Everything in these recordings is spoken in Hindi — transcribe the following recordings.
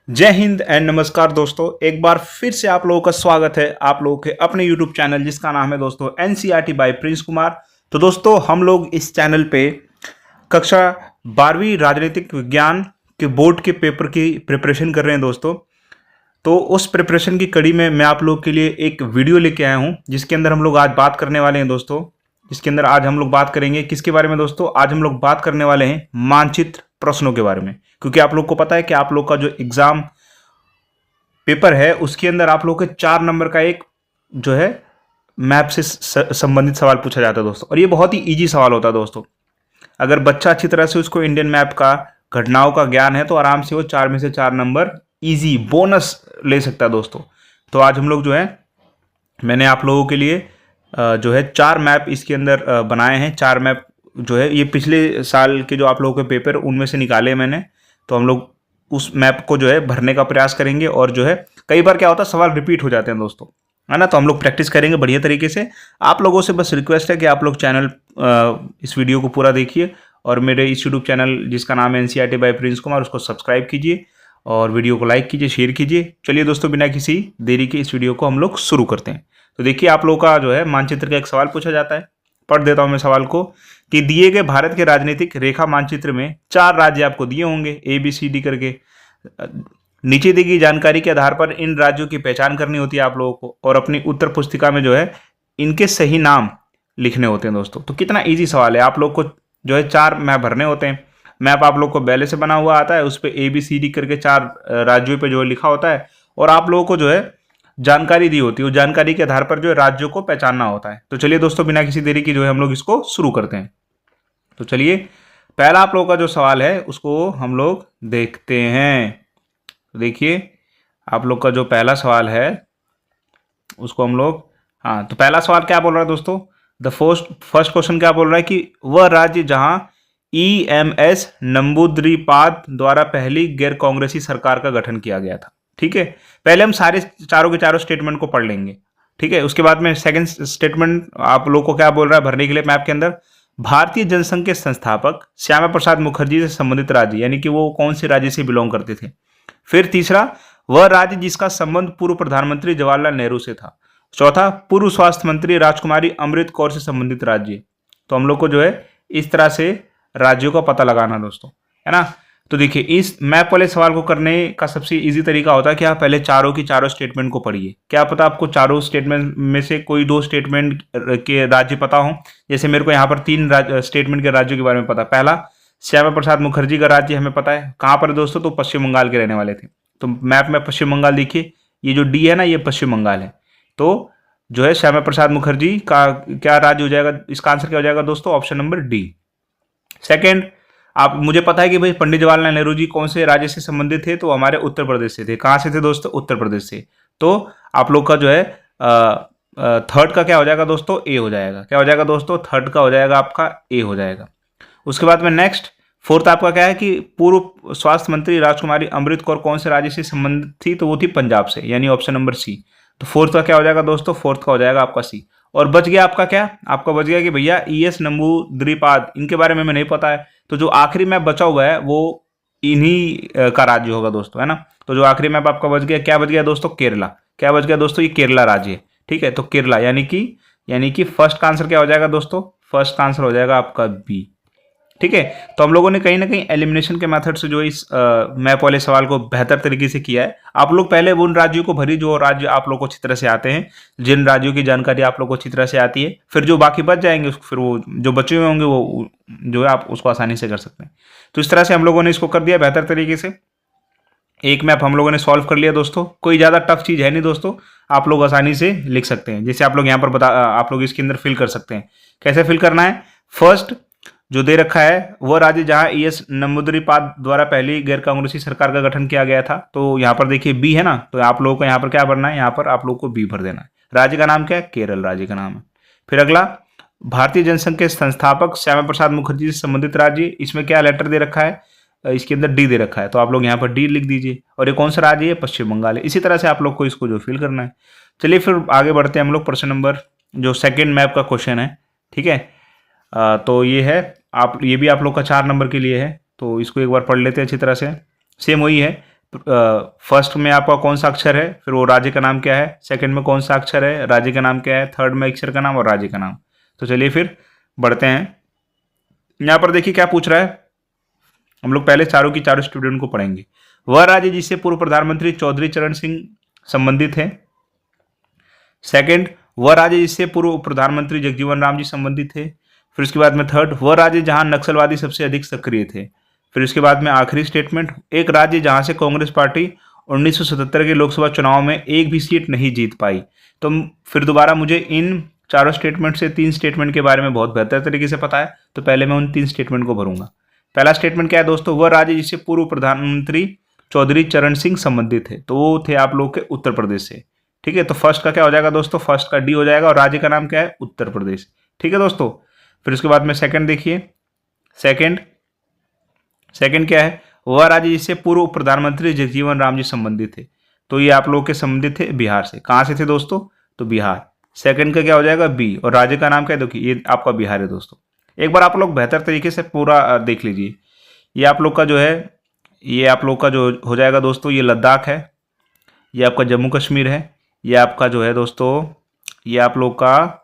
जय हिंद एंड नमस्कार दोस्तों। एक बार फिर से आप लोगों का स्वागत है आप लोगों के अपने यूट्यूब चैनल जिसका नाम है दोस्तों एनसीईआरटी बाय प्रिंस कुमार। तो दोस्तों हम लोग इस चैनल पे कक्षा 12वीं राजनीतिक विज्ञान के बोर्ड के पेपर की प्रिपरेशन कर रहे हैं दोस्तों। तो उस प्रिपरेशन की कड़ी में मैं आप लोग के लिए एक वीडियो लेके आया हूँ जिसके अंदर हम लोग आज बात करने वाले हैं दोस्तों। जिसके अंदर आज हम लोग बात करेंगे किसके बारे में दोस्तों? आज हम लोग बात करने वाले हैं मानचित्र प्रश्नों के बारे में। क्योंकि आप लोग को पता है कि आप लोग का जो एग्जाम पेपर है उसके अंदर आप लोग के 4 नंबर का एक जो है मैप से संबंधित सवाल पूछा जाता है दोस्तों। और ये बहुत ही इजी सवाल होता है दोस्तों। अगर बच्चा अच्छी तरह से उसको इंडियन मैप का घटनाओं का ज्ञान है तो आराम से वो 4 में से 4 नंबर इजी बोनस ले सकता है दोस्तों। तो आज हम लोग जो है मैंने आप लोगों के लिए जो है 4 मैप इसके अंदर बनाए हैं। 4 मैप जो है ये पिछले साल के जो आप लोगों के पेपर उनमें से निकाले मैंने। तो हम लोग उस मैप को जो है भरने का प्रयास करेंगे। और जो है कई बार क्या होता है सवाल रिपीट हो जाते हैं दोस्तों, है ना। तो हम लोग प्रैक्टिस करेंगे बढ़िया तरीके से। आप लोगों से बस रिक्वेस्ट है कि आप लोग चैनल इस वीडियो को पूरा देखिए और मेरे इस यूट्यूब चैनल जिसका नाम है एनसीईआरटी बाय प्रिंस कुमार उसको सब्सक्राइब कीजिए और वीडियो को लाइक कीजिए, शेयर कीजिए। चलिए दोस्तों बिना किसी देरी के इस वीडियो को हम लोग शुरू करते हैं। तो देखिए आप लोग का जो है मानचित्र का एक सवाल पूछा जाता है। पढ़ देता हूं मैं सवाल को कि दिए गए भारत के राजनीतिक रेखा मानचित्र में 4 राज्य आपको दिए होंगे ए बी सी डी करके। नीचे दी गई जानकारी के आधार पर इन राज्यों की पहचान करनी होती है आप लोगों को और अपनी उत्तर पुस्तिका में जो है इनके सही नाम लिखने होते हैं दोस्तों। तो कितना इजी सवाल है। आप लोग को जो है 4 मैप भरने होते हैं। मैप आप लोग को पहले से बना हुआ आता है, उस पर ए बी सी डी करके 4 राज्यों पे जो है लिखा होता है और आप लोगों को जो है जानकारी दी होती है। उस जानकारी के आधार पर जो है राज्यों को पहचानना होता है। तो चलिए दोस्तों बिना किसी देरी की जो है हम लोग इसको शुरू करते हैं। तो चलिए पहला आप लोगों का जो सवाल है उसको हम लोग देखते हैं। तो देखिए आप लोग का जो पहला सवाल है उसको हम लोग तो पहला सवाल क्या बोल रहा है दोस्तों? द फर्स्ट क्वेश्चन क्या बोल रहा है कि वह राज्य जहां EMS नंबूद्रिपाद द्वारा पहली गैर कांग्रेसी सरकार का गठन किया गया था। ठीक है, पहले हम सारे चारों के चारों स्टेटमेंट को पढ़ लेंगे। ठीक है, उसके बाद में सेकंड स्टेटमेंट आप लोग को क्या बोल रहा है भरने के लिए मैप के अंदर? भारतीय जनसंघ के संस्थापक श्यामा प्रसाद मुखर्जी से संबंधित राज्य, यानी कि वो कौन से राज्य से बिलोंग करते थे। फिर तीसरा, वह राज्य जिसका संबंध पूर्व प्रधानमंत्री जवाहरलाल नेहरू से था। चौथा, पूर्व स्वास्थ्य मंत्री राजकुमारी अमृत कौर से संबंधित राज्य। तो हम लोग को जो है इस तरह से राज्यों का पता लगाना दोस्तों, है ना। तो देखिए इस मैप वाले सवाल को करने का सबसे इजी तरीका होता है कि आप पहले चारों की चारों स्टेटमेंट को पढ़िए। क्या पता आपको चारों स्टेटमेंट में से कोई 2 स्टेटमेंट के राज्य पता हो। जैसे मेरे को यहाँ पर 3 स्टेटमेंट के राज्यों के बारे में पता। पहला, श्यामा प्रसाद मुखर्जी का राज्य हमें पता है कहाँ पर है दोस्तों, तो पश्चिम बंगाल के रहने वाले थे। तो मैप में पश्चिम बंगाल देखिए, ये जो डी है ना ये पश्चिम बंगाल है। तो जो है श्यामा प्रसाद मुखर्जी का क्या राज्य हो जाएगा? इसका आंसर क्या हो जाएगा दोस्तों? Option number D. सेकेंड, आप मुझे पता है कि भाई पंडित जवाहरलाल नेहरू जी कौन से राज्य से संबंधित थे, तो हमारे उत्तर प्रदेश से थे। कहाँ से थे दोस्तों? उत्तर प्रदेश से। तो आप लोग का जो है थर्ड का क्या हो जाएगा दोस्तों? ए हो जाएगा। क्या हो जाएगा दोस्तों? थर्ड का हो जाएगा आपका ए हो जाएगा। उसके बाद में नेक्स्ट फोर्थ आपका क्या है कि पूर्व स्वास्थ्य मंत्री राजकुमारी अमृत कौर कौन से राज्य से संबंधित थी, तो वो थी पंजाब से, यानी ऑप्शन नंबर सी। तो फोर्थ का क्या हो जाएगा दोस्तों? फोर्थ का हो जाएगा आपका सी। और बच गया आपका क्या? आपका बच गया कि भैया ES नंबूद्रिपाद, इनके बारे में हमें नहीं पता है। तो जो आखिरी मैप बचा हुआ है वो इन्हीं का राज्य होगा दोस्तों, है ना। तो जो आखिरी मैप आपका बच गया, क्या बच गया दोस्तों? केरला। क्या बच गया दोस्तों? ये केरला राज्य है। ठीक है, तो केरला यानी कि फर्स्ट का आंसर क्या हो जाएगा दोस्तों? फर्स्ट का आंसर हो जाएगा आपका बी। ठीक है, तो हम लोगों ने कहीं ना कहीं एलिमिनेशन के मेथड से जो इस मैप वाले सवाल को बेहतर तरीके से किया है। आप लोग पहले उन राज्यों को भरी जो राज्य आप लोग को अच्छी तरह से आते हैं, जिन राज्यों की जानकारी आप लोग को अच्छी तरह से आती है। फिर जो बाकी बच जाएंगे फिर वो जो बचे हुए होंगे वो जो है आप उसको आसानी से कर सकते हैं। तो इस तरह से हम लोगों ने इसको कर दिया बेहतर तरीके से। एक मैप हम लोगों ने सॉल्व कर लिया दोस्तों। कोई ज़्यादा टफ चीज़ है नहीं दोस्तों, आप लोग आसानी से लिख सकते हैं। जैसे आप लोग यहाँ पर आप लोग इसके अंदर फिल कर सकते हैं। कैसे फिल करना है? फर्स्ट जो दे रखा है वह राज्य जहां ES नंबूद्रिपाद द्वारा पहली गैर कांग्रेसी सरकार का गठन किया गया था, तो यहाँ पर देखिए बी है ना। तो आप लोगों को यहाँ पर क्या भरना है? यहाँ पर आप लोग को बी भर देना है। राज्य का नाम क्या है? केरल राज्य का नाम है। फिर अगला, भारतीय जनसंघ के संस्थापक श्यामा प्रसाद मुखर्जी से संबंधित राज्य, इसमें क्या लेटर दे रखा है? इसके अंदर डी दे रखा है, तो आप लोग यहाँ पर डी लिख दीजिए। और ये कौन सा राज्य है? पश्चिम बंगाल है। इसी तरह से आप लोग को इसको जो फिल करना है। चलिए फिर आगे बढ़ते हैं हम लोग। प्रश्न नंबर जो सेकेंड मैप का क्वेश्चन है, ठीक है। तो ये है ये भी आप लोग का 4 नंबर के लिए है। तो इसको एक बार पढ़ लेते हैं अच्छी तरह से। सेम वही है, फर्स्ट में आपका कौन सा अक्षर है, फिर वो राज्य का नाम क्या है, सेकंड में कौन सा अक्षर है, राज्य का नाम क्या है, थर्ड में अक्षर का नाम और राज्य का नाम। तो चलिए फिर बढ़ते हैं। यहाँ पर देखिए क्या पूछ रहा है, हम लोग पहले चारों की चारों स्टूडेंट को पढ़ेंगे। वह राज्य जिससे पूर्व प्रधानमंत्री चौधरी चरण सिंह संबंधित है। सेकंड, वह राज्य जिससे पूर्व प्रधानमंत्री जगजीवन राम जी संबंधित है। फिर उसके बाद में थर्ड, वह राज्य जहां नक्सलवादी सबसे अधिक सक्रिय थे। फिर उसके बाद में आखिरी स्टेटमेंट, एक राज्य जहां से कांग्रेस पार्टी 1977 के लोकसभा चुनाव में एक भी सीट नहीं जीत पाई। तो फिर दोबारा मुझे इन चारों स्टेटमेंट से 3 स्टेटमेंट के बारे में बहुत बेहतर तरीके से पता है, तो पहले मैं उन 3 स्टेटमेंट को भरूंगा। पहला स्टेटमेंट क्या है दोस्तों, वह राज्य जिससे पूर्व प्रधानमंत्री चौधरी चरण सिंह संबंधित है, तो वो थे आप लोग के उत्तर प्रदेश से। ठीक है, तो फर्स्ट का क्या हो जाएगा दोस्तों, फर्स्ट का डी हो जाएगा और राज्य का नाम क्या है, उत्तर प्रदेश। ठीक है दोस्तों, फिर उसके बाद में सेकंड देखिए, सेकंड क्या है, वह राज्य जिससे पूर्व प्रधानमंत्री जगजीवन राम जी संबंधित थे, तो ये आप लोग के संबंधित थे बिहार से। कहाँ से थे दोस्तों, तो बिहार। सेकंड का क्या हो जाएगा, बी, और राज्य का नाम क्या है, देखिए ये आपका बिहार है दोस्तों। एक बार आप लोग बेहतर तरीके से पूरा देख लीजिए। ये आप लोग का जो है, ये आप लोग का जो हो जाएगा दोस्तों, ये लद्दाख है, ये आपका जम्मू कश्मीर है, ये आपका जो है दोस्तों, ये आप लोग का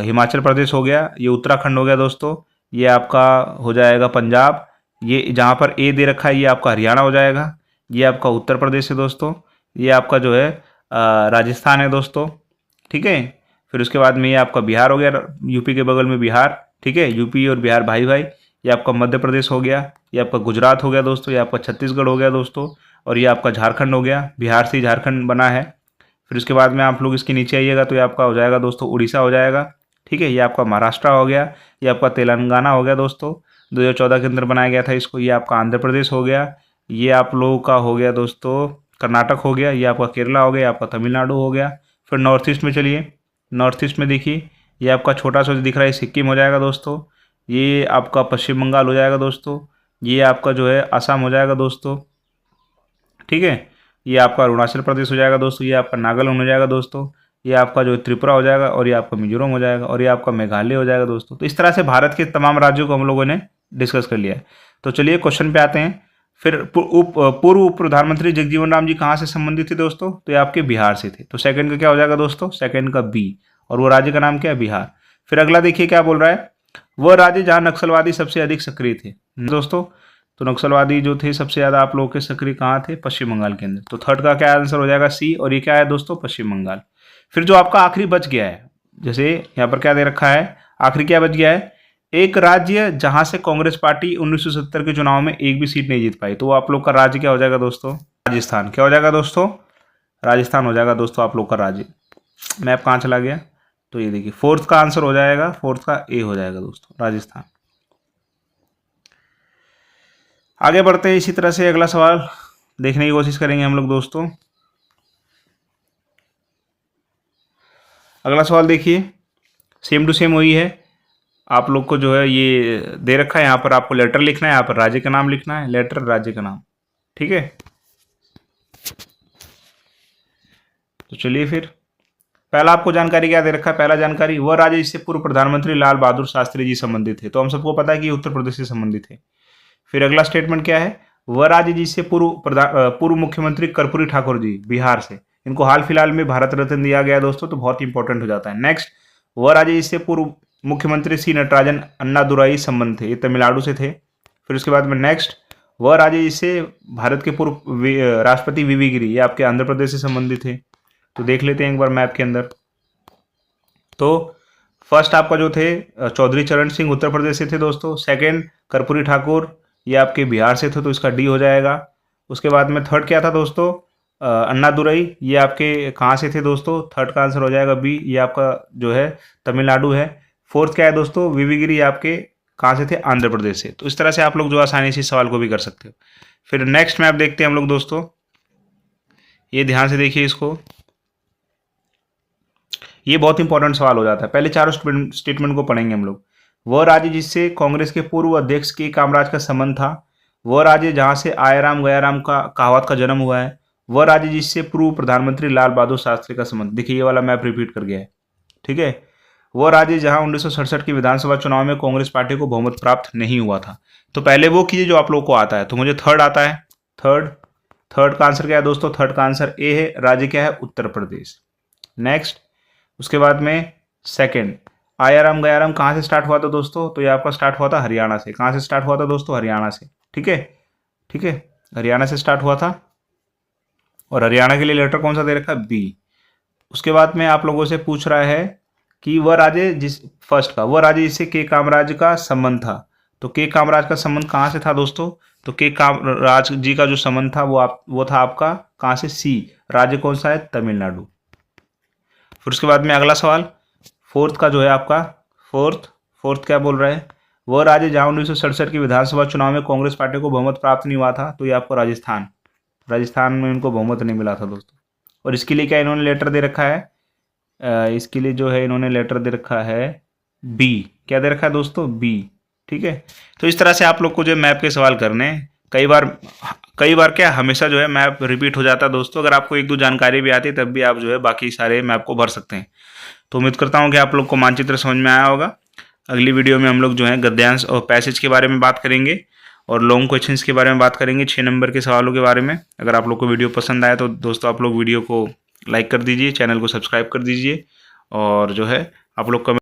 हिमाचल प्रदेश हो गया, ये उत्तराखंड हो गया दोस्तों, ये आपका हो जाएगा पंजाब, ये जहाँ पर ए दे रखा है ये आपका हरियाणा हो जाएगा, ये आपका उत्तर प्रदेश है दोस्तों, ये आपका जो है राजस्थान है दोस्तों। ठीक है, फिर उसके बाद में ये आपका बिहार हो गया, यूपी के बगल में बिहार। ठीक है, यूपी और बिहार भाई भाई। ये आपका मध्य प्रदेश हो गया, ये आपका गुजरात हो गया दोस्तों, ये आपका छत्तीसगढ़ हो गया दोस्तों, और ये आपका झारखंड हो गया, बिहार से ही झारखंड बना है। फिर उसके बाद में आप लोग इसके नीचे आइएगा तो ये आपका हो जाएगा दोस्तों उड़ीसा हो जाएगा। ठीक है, ये आपका महाराष्ट्र हो गया, ये आपका तेलंगाना हो गया दोस्तों, 2014 के अंदर बनाया गया था इसको। ये आपका आंध्र प्रदेश हो गया, ये आप लोगों का हो गया दोस्तों कर्नाटक हो गया, ये आपका केरला हो गया, आपका तमिलनाडु हो गया। फिर नॉर्थ ईस्ट में चलिए, नॉर्थ ईस्ट में देखिए ये आपका छोटा सा दिख रहा है सिक्किम हो जाएगा दोस्तों, ये आपका पश्चिम बंगाल हो जाएगा दोस्तों, ये आपका जो है असम हो जाएगा दोस्तों। ठीक है, ये आपका अरुणाचल प्रदेश हो जाएगा दोस्तों, ये आपका नागालैंड हो जाएगा दोस्तों, ये आपका जो त्रिपुरा हो जाएगा, और ये आपका मिजोरम हो जाएगा, और ये आपका मेघालय हो जाएगा दोस्तों। तो इस तरह से भारत के तमाम राज्यों को हम लोगों ने डिस्कस कर लिया है। तो चलिए क्वेश्चन पे आते हैं। फिर पूर्व उप प्रधानमंत्री जगजीवन राम जी कहाँ से संबंधित थे दोस्तों, तो ये आपके बिहार से थे। तो सेकंड का क्या हो जाएगा दोस्तों, सेकंड का बी, और वो राज्य का नाम क्या है, बिहार। फिर अगला देखिए क्या बोल रहा है, वह राज्य जहाँ नक्सलवादी सबसे अधिक सक्रिय थे दोस्तों। तो नक्सलवादी जो थे सबसे ज़्यादा आप लोगों के सक्रिय कहाँ थे, पश्चिम बंगाल के अंदर। तो थर्ड का क्या आंसर हो जाएगा, सी, और ये क्या है दोस्तों, पश्चिम बंगाल। फिर जो आपका आखिरी बच गया है, जैसे यहाँ पर क्या दे रखा है, आखिरी क्या बच गया है, एक राज्य जहां से कांग्रेस पार्टी 1970 के चुनाव में एक भी सीट नहीं जीत पाई, तो वो आप लोग का राज्य क्या हो जाएगा दोस्तों, राजस्थान। क्या हो जाएगा दोस्तों, राजस्थान हो जाएगा दोस्तों आप लोग का राज्य। मैप कहाँ चला गया, तो ये देखिए फोर्थ का आंसर हो जाएगा, फोर्थ का ए हो जाएगा दोस्तों, राजस्थान। आगे बढ़ते हैं, इसी तरह से अगला सवाल देखने की कोशिश करेंगे हम लोग दोस्तों। अगला सवाल देखिए, सेम टू सेम वही है। आप लोग को जो है ये दे रखा है, यहाँ पर आपको लेटर लिखना है, यहाँ पर राज्य का नाम लिखना है, लेटर राज्य का नाम। ठीक है, तो चलिए फिर पहला आपको जानकारी क्या दे रखा है, पहला जानकारी, वह राज्य जिससे पूर्व प्रधानमंत्री लाल बहादुर शास्त्री जी संबंधित थे। तो हम सबको पता है कि उत्तर प्रदेश से संबंधित है। फिर अगला स्टेटमेंट क्या है, वह राज्य जिससे पूर्व मुख्यमंत्री कर्पूरी ठाकुर जी बिहार से, इनको हाल फिलहाल में भारत रत्न दिया गया दोस्तों, तो बहुत इंपॉर्टेंट हो जाता है। नेक्स्ट, वह राज्य जिससे पूर्व मुख्यमंत्री सी नटराजन अन्नादुराई संबंध थे, ये तमिलनाडु से थे। फिर उसके बाद में नेक्स्ट, वह राज्य जिससे भारत के पूर्व राष्ट्रपति वीवी गिरी, ये आपके आंध्र प्रदेश से संबंधित थे। तो देख लेते हैं एक बार मैप के अंदर। तो फर्स्ट आपका जो थे चौधरी चरण सिंह उत्तर प्रदेश से थे दोस्तों। सेकंड कर्पूरी ठाकुर, ये आपके बिहार से थे, तो इसका डी हो जाएगा। उसके बाद में थर्ड क्या था दोस्तों, अन्नादुरई, ये आपके कहाँ से थे दोस्तों, थर्ड का आंसर हो जाएगा बी, ये आपका जो है तमिलनाडु है। फोर्थ क्या है दोस्तों, वीवी गिरी, आपके कहाँ से थे, आंध्र प्रदेश से। तो इस तरह से आप लोग जो आसानी से सवाल को भी कर सकते हो। फिर नेक्स्ट मैप देखते हैं हम लोग दोस्तों, ये ध्यान से देखिए इसको, ये बहुत इंपॉर्टेंट सवाल हो जाता है। पहले चारों स्टेटमेंट को पढ़ेंगे हम लोग। वह राज्य जिससे कांग्रेस के पूर्व अध्यक्ष के कामराज का संबंध था, वह राज्य जहां से आयाराम गयाराम का कहावत का जन्म हुआ है, वह राज्य जिससे पूर्व प्रधानमंत्री लाल बहादुर शास्त्री का संबंध। देखिए ये वाला मैप रिपीट कर गया है। ठीक है, वह राज्य जहां 1967 के विधानसभा चुनाव में कांग्रेस पार्टी को बहुमत प्राप्त नहीं हुआ था। तो पहले वो कीजिए जो आप लोग को आता है। तो मुझे थर्ड आता है, थर्ड, थर्ड का आंसर क्या है दोस्तों? थर्ड का आंसर ए है, राज्य क्या है? उत्तर प्रदेश। नेक्स्ट, उसके बाद में सेकंड, आयाराम गयाराम कहाँ से स्टार्ट हुआ था दोस्तों? तो ये आपका स्टार्ट हुआ था हरियाणा से। कहाँ से स्टार्ट हुआ था दोस्तों? हरियाणा से। ठीक है, ठीक है, हरियाणा से स्टार्ट हुआ था और हरियाणा के लिए लेटर कौन सा दे रखा है? बी। उसके बाद में आप लोगों से पूछ रहा है कि वह राज्य जिस फर्स्ट का, वह राज्य जिससे के कामराज का संबंध था। तो के कामराज का संबंध कहाँ से था दोस्तों? तो के कामराज जी का जो संबंध था वो था आपका कहाँ से? सी। राज्य कौन सा है? तमिलनाडु। फिर उसके बाद में अगला सवाल, फोर्थ का जो है आपका, फोर्थ क्या बोल रहा है? वह राज्य जहाँ 1967 के विधानसभा चुनाव में कांग्रेस पार्टी को बहुमत प्राप्त नहीं हुआ था। तो ये आपको राजस्थान में उनको बहुमत नहीं मिला था दोस्तों। और इसके लिए क्या इन्होंने लेटर दे रखा है? इसके लिए जो है इन्होंने लेटर दे रखा है बी। क्या दे रखा है दोस्तों? बी। ठीक है, तो इस तरह से आप लोग को जो मैप के सवाल करने हैं। कई बार क्या, हमेशा जो है मैप रिपीट हो जाता है दोस्तों। अगर आपको एक दो जानकारी भी आती है तब भी आप जो है बाकी सारे मैप को भर सकते हैं। तो उम्मीद करता हूँ कि आप लोग को मानचित्र समझ में आया होगा। अगली वीडियो में हम लोग जो है गद्यांश और पैसेज के बारे में बात करेंगे और लॉन्ग क्वेश्चंस के बारे में बात करेंगे, 6 नंबर के सवालों के बारे में। अगर आप लोग को वीडियो पसंद आए तो दोस्तों आप लोग वीडियो को लाइक कर दीजिए, चैनल को सब्सक्राइब कर दीजिए और जो है आप लोग कमेंट